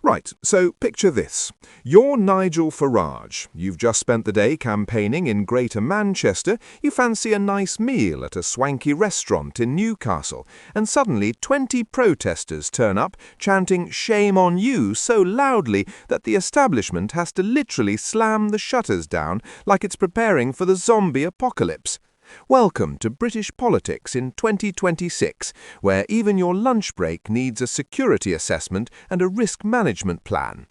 Right, so picture this. You're Nigel Farage. You've just spent the day campaigning in Greater Manchester. You fancy a nice meal at a swanky restaurant in Newcastle. And suddenly 20 protesters turn up, chanting "Shame on you" so loudly that the establishment has to literally slam the shutters down like it's preparing for the zombie apocalypse. Welcome to British politics in 2026, where even your lunch break needs a security assessment and a risk management plan.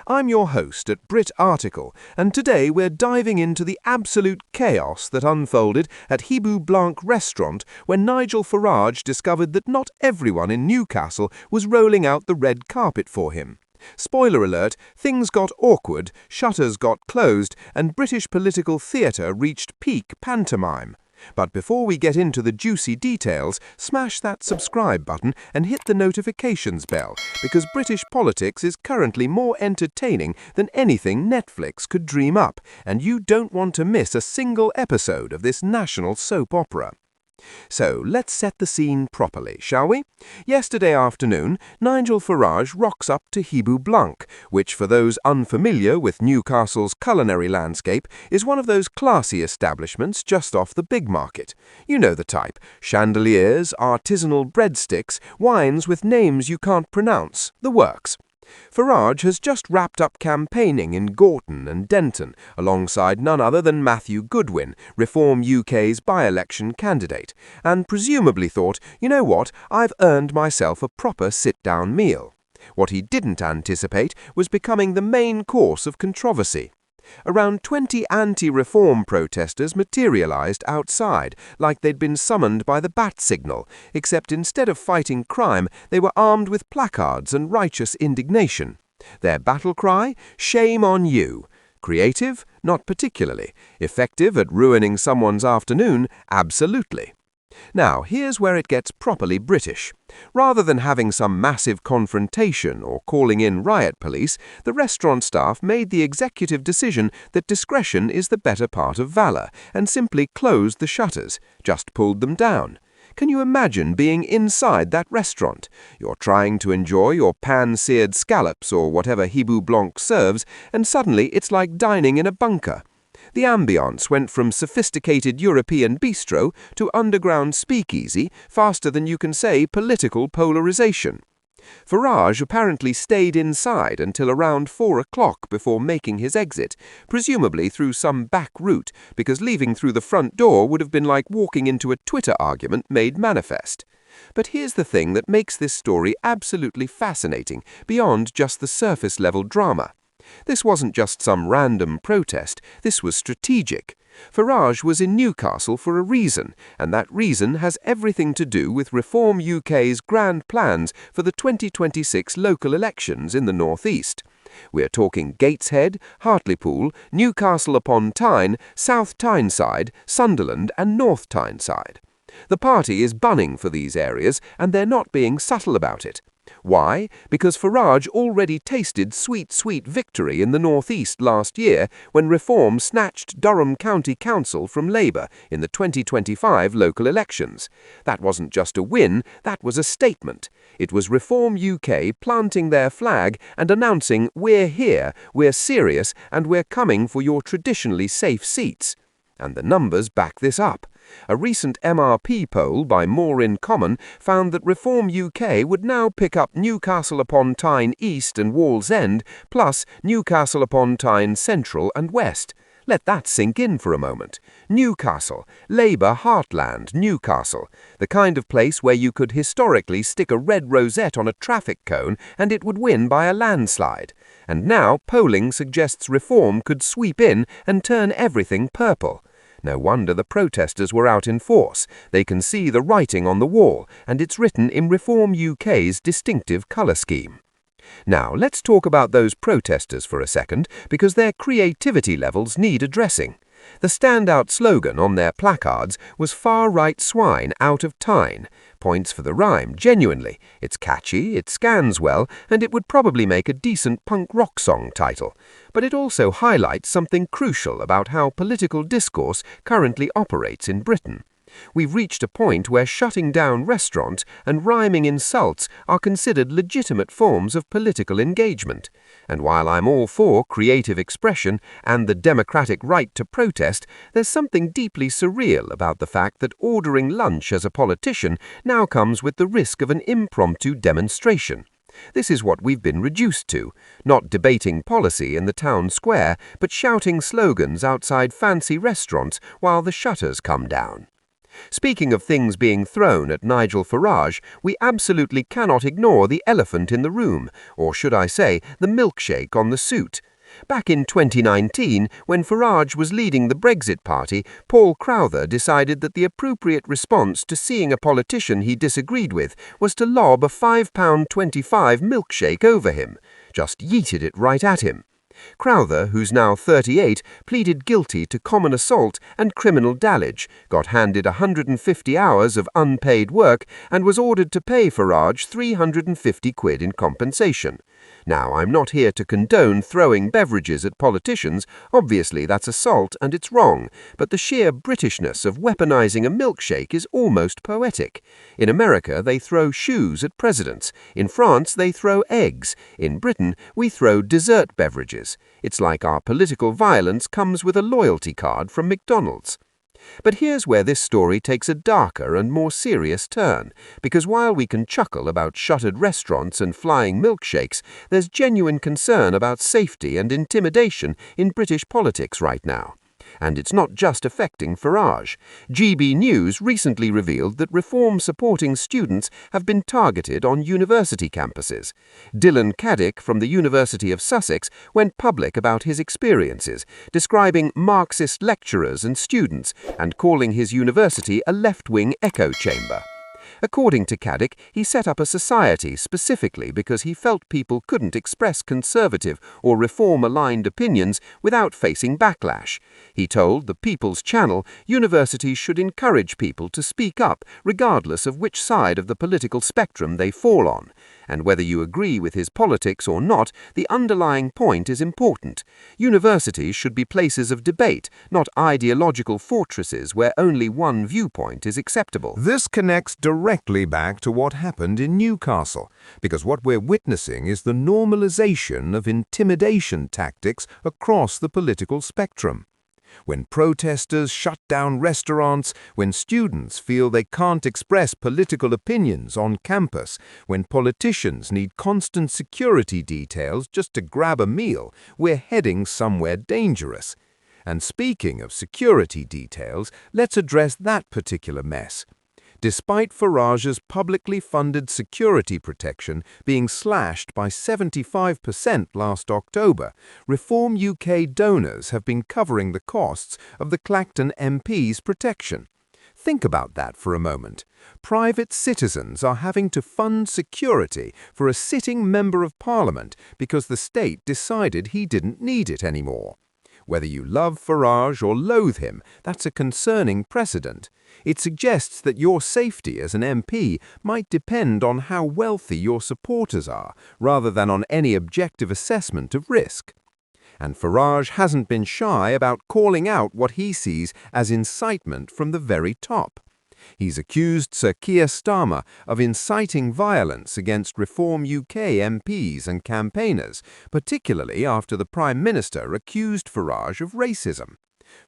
I'm your host at Brit Article, and today we're diving into the absolute chaos that unfolded at Hibou Blanc restaurant when Nigel Farage discovered that not everyone in Newcastle was rolling out the red carpet for him. Spoiler alert, things got awkward, shutters got closed, and British political theatre reached peak pantomime. But before we get into the juicy details, smash that subscribe button and hit the notifications bell, because British politics is currently more entertaining than anything Netflix could dream up, and you don't want to miss a single episode of this national soap opera. So let's set the scene properly, shall we? Yesterday afternoon, Nigel Farage rocks up to Hibou Blanc, which for those unfamiliar with Newcastle's culinary landscape is one of those classy establishments just off the big market. You know the type: chandeliers, artisanal breadsticks, wines with names you can't pronounce, the works. Farage has just wrapped up campaigning in Gorton and Denton, alongside none other than Matthew Goodwin, Reform UK's by-election candidate, and presumably thought, you know what, I've earned myself a proper sit-down meal. What he didn't anticipate was becoming the main course of controversy. Around 20 anti-reform protesters materialised outside, like they'd been summoned by the bat signal, except instead of fighting crime, they were armed with placards and righteous indignation. Their battle cry? Shame on you. Creative? Not particularly. Effective at ruining someone's afternoon? Absolutely. Now, here's where it gets properly British. Rather than having some massive confrontation or calling in riot police, the restaurant staff made the executive decision that discretion is the better part of valour and simply closed the shutters, just pulled them down. Can you imagine being inside that restaurant? You're trying to enjoy your pan-seared scallops or whatever Hibou Blanc serves, and suddenly it's like dining in a bunker. The ambience went from sophisticated European bistro to underground speakeasy faster than you can say political polarisation. Farage apparently stayed inside until around 4 o'clock before making his exit, presumably through some back route, because leaving through the front door would have been like walking into a Twitter argument made manifest. But here's the thing that makes this story absolutely fascinating, beyond just the surface-level drama. This wasn't just some random protest, this was strategic. Farage was in Newcastle for a reason, and that reason has everything to do with Reform UK's grand plans for the 2026 local elections in the North East. We're talking Gateshead, Hartlepool, Newcastle upon Tyne, South Tyneside, Sunderland and North Tyneside. The party is bunning for these areas, and they're not being subtle about it. Why? Because Farage already tasted sweet victory in the North East last year when Reform snatched Durham County Council from Labour in the 2025 local elections. That wasn't just a win, that was a statement. It was Reform UK planting their flag and announcing, "We're here, we're serious, and we're coming for your traditionally safe seats." And the numbers back this up. A recent MRP poll by More in Common found that Reform UK would now pick up Newcastle upon Tyne East and Wallsend, plus Newcastle upon Tyne Central and West. Let that sink in for a moment. Newcastle, Labour heartland Newcastle, the kind of place where you could historically stick a red rosette on a traffic cone and it would win by a landslide. And now polling suggests Reform could sweep in and turn everything purple. No wonder the protesters were out in force. They can see the writing on the wall, and it's written in Reform UK's distinctive colour scheme. Now, let's talk about those protesters for a second, because their creativity levels need addressing. The standout slogan on their placards was "Far-right swine out of Tyne." Points for the rhyme, genuinely. It's catchy, it scans well, and it would probably make a decent punk rock song title. But it also highlights something crucial about how political discourse currently operates in Britain. We've reached a point where shutting down restaurants and rhyming insults are considered legitimate forms of political engagement. And while I'm all for creative expression and the democratic right to protest, there's something deeply surreal about the fact that ordering lunch as a politician now comes with the risk of an impromptu demonstration. This is what we've been reduced to, not debating policy in the town square, but shouting slogans outside fancy restaurants while the shutters come down. Speaking of things being thrown at Nigel Farage, we absolutely cannot ignore the elephant in the room, or should I say, the milkshake on the suit. Back in 2019, when Farage was leading the Brexit Party, Paul Crowther decided that the appropriate response to seeing a politician he disagreed with was to lob a £5.25 milkshake over him. Just yeeted it right at him. Crowther, who's now 38, pleaded guilty to common assault and criminal damage, got handed 150 hours of unpaid work, and was ordered to pay Farage £350 in compensation. Now, I'm not here to condone throwing beverages at politicians. Obviously, that's assault and it's wrong, but the sheer Britishness of weaponizing a milkshake is almost poetic. In America, they throw shoes at presidents. In France, they throw eggs. In Britain, we throw dessert beverages. It's like our political violence comes with a loyalty card from McDonald's. But here's where this story takes a darker and more serious turn, because while we can chuckle about shuttered restaurants and flying milkshakes, there's genuine concern about safety and intimidation in British politics right now. And it's not just affecting Farage. GB News recently revealed that reform-supporting students have been targeted on university campuses. Dylan Caddick from the University of Sussex went public about his experiences, describing Marxist lecturers and students and calling his university a left-wing echo chamber. According to Caddick, he set up a society specifically because he felt people couldn't express conservative or reform-aligned opinions without facing backlash. He told the People's Channel universities should encourage people to speak up regardless of which side of the political spectrum they fall on. And whether you agree with his politics or not, the underlying point is important. Universities should be places of debate, not ideological fortresses where only one viewpoint is acceptable. This connects directly back to what happened in Newcastle, because what we're witnessing is the normalization of intimidation tactics across the political spectrum. When protesters shut down restaurants, when students feel they can't express political opinions on campus, when politicians need constant security details just to grab a meal, we're heading somewhere dangerous. And speaking of security details, let's address that particular mess. Despite Farage's publicly funded security protection being slashed by 75% last October, Reform UK donors have been covering the costs of the Clacton MP's protection. Think about that for a moment. Private citizens are having to fund security for a sitting Member of Parliament because the state decided he didn't need it anymore. Whether you love Farage or loathe him, that's a concerning precedent. It suggests that your safety as an MP might depend on how wealthy your supporters are, rather than on any objective assessment of risk. And Farage hasn't been shy about calling out what he sees as incitement from the very top. He's accused Sir Keir Starmer of inciting violence against Reform UK MPs and campaigners, particularly after the Prime Minister accused Farage of racism.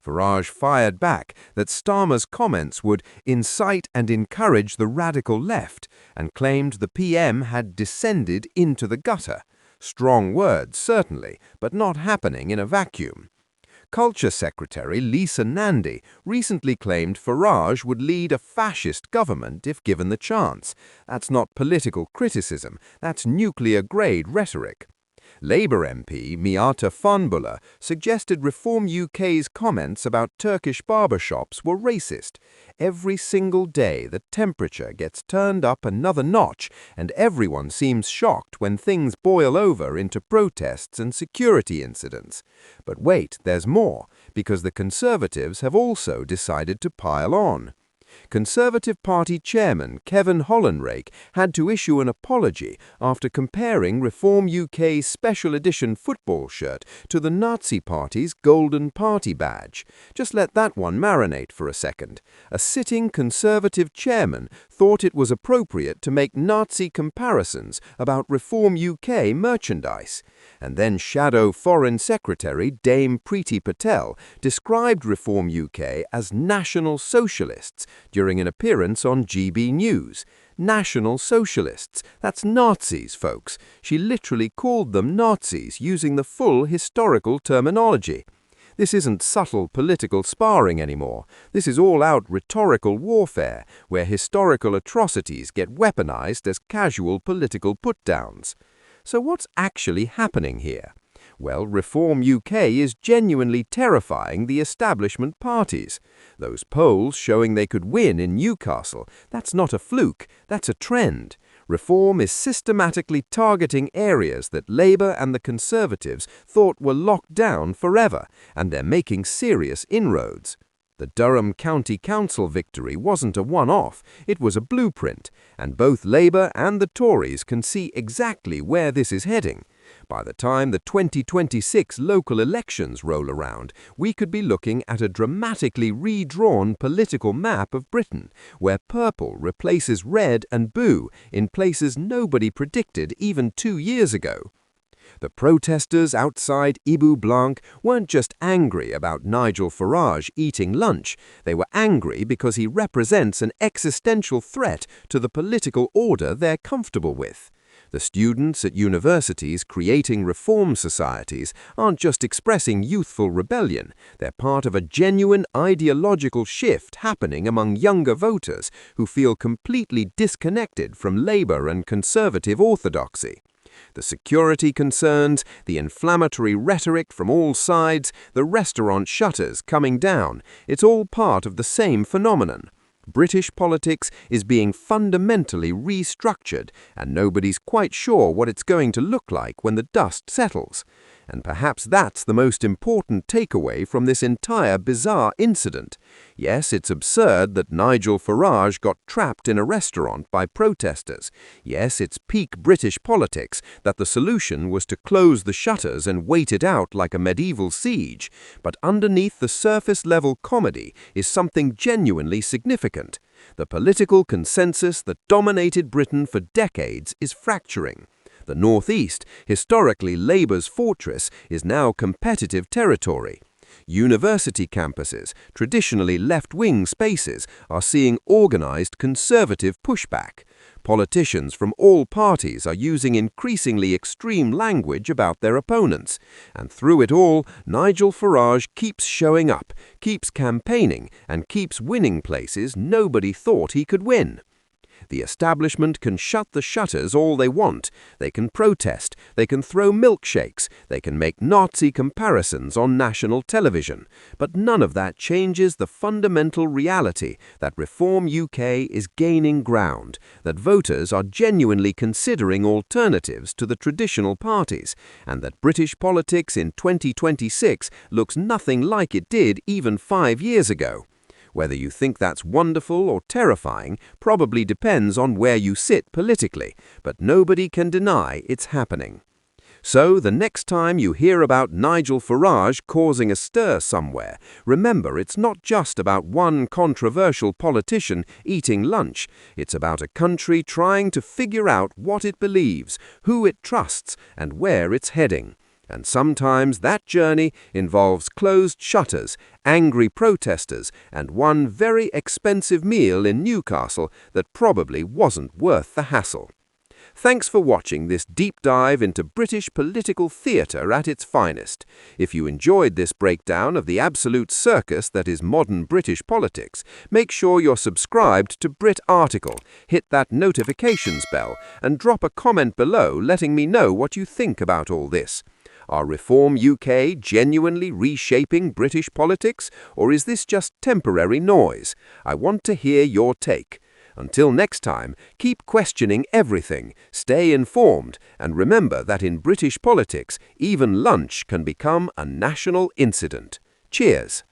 Farage fired back that Starmer's comments would incite and encourage the radical left and claimed the PM had descended into the gutter. Strong words, certainly, but not happening in a vacuum. Culture Secretary Lisa Nandy recently claimed Farage would lead a fascist government if given the chance. That's not political criticism, that's nuclear-grade rhetoric. Labour MP Miata Fanbula suggested Reform UK's comments about Turkish barbershops were racist. Every single day the temperature gets turned up another notch and everyone seems shocked when things boil over into protests and security incidents. But wait, there's more, because the Conservatives have also decided to pile on. Conservative Party chairman Kevin Hollenrake had to issue an apology after comparing Reform UK's special edition football shirt to the Nazi Party's Golden Party badge. Just let that one marinate for a second. A sitting Conservative chairman thought it was appropriate to make Nazi comparisons about Reform UK merchandise. And then Shadow Foreign Secretary Dame Preeti Patel described Reform UK as National Socialists during an appearance on GB News. National Socialists, that's Nazis, folks. She literally called them Nazis using the full historical terminology. This isn't subtle political sparring anymore. This is all-out rhetorical warfare, where historical atrocities get weaponized as casual political put-downs. So what's actually happening here? Well, Reform UK is genuinely terrifying the establishment parties. Those polls showing they could win in Newcastle, that's not a fluke, that's a trend. Reform is systematically targeting areas that Labour and the Conservatives thought were locked down forever, and they're making serious inroads. The Durham County Council victory wasn't a one-off, it was a blueprint, and both Labour and the Tories can see exactly where this is heading. By the time the 2026 local elections roll around, we could be looking at a dramatically redrawn political map of Britain, where purple replaces red and blue in places nobody predicted even 2 years ago. The protesters outside Ibu Blanc weren't just angry about Nigel Farage eating lunch, they were angry because he represents an existential threat to the political order they're comfortable with. The students at universities creating reform societies aren't just expressing youthful rebellion, they're part of a genuine ideological shift happening among younger voters who feel completely disconnected from Labour and Conservative orthodoxy. The security concerns, the inflammatory rhetoric from all sides, the restaurant shutters coming down, it's all part of the same phenomenon. British politics is being fundamentally restructured, and nobody's quite sure what it's going to look like when the dust settles. And perhaps that's the most important takeaway from this entire bizarre incident. Yes, it's absurd that Nigel Farage got trapped in a restaurant by protesters. Yes, it's peak British politics that the solution was to close the shutters and wait it out like a medieval siege. But underneath the surface-level comedy is something genuinely significant. The political consensus that dominated Britain for decades is fracturing. The North East, historically Labour's fortress, is now competitive territory. University campuses, traditionally left-wing spaces, are seeing organised Conservative pushback. Politicians from all parties are using increasingly extreme language about their opponents. And through it all, Nigel Farage keeps showing up, keeps campaigning, and keeps winning places nobody thought he could win. The establishment can shut the shutters all they want, they can protest, they can throw milkshakes, they can make Nazi comparisons on national television, but none of that changes the fundamental reality that Reform UK is gaining ground, that voters are genuinely considering alternatives to the traditional parties, and that British politics in 2026 looks nothing like it did even 5 years ago. Whether you think that's wonderful or terrifying probably depends on where you sit politically, but nobody can deny it's happening. So the next time you hear about Nigel Farage causing a stir somewhere, remember it's not just about one controversial politician eating lunch. It's about a country trying to figure out what it believes, who it trusts, and where it's heading. And sometimes that journey involves closed shutters, angry protesters, and one very expensive meal in Newcastle that probably wasn't worth the hassle. Thanks for watching this deep dive into British political theatre at its finest. If you enjoyed this breakdown of the absolute circus that is modern British politics, make sure you're subscribed to Brit Article, hit that notifications bell, and drop a comment below letting me know what you think about all this. Are Reform UK genuinely reshaping British politics, or is this just temporary noise? I want to hear your take. Until next time, keep questioning everything, stay informed, and remember that in British politics, even lunch can become a national incident. Cheers!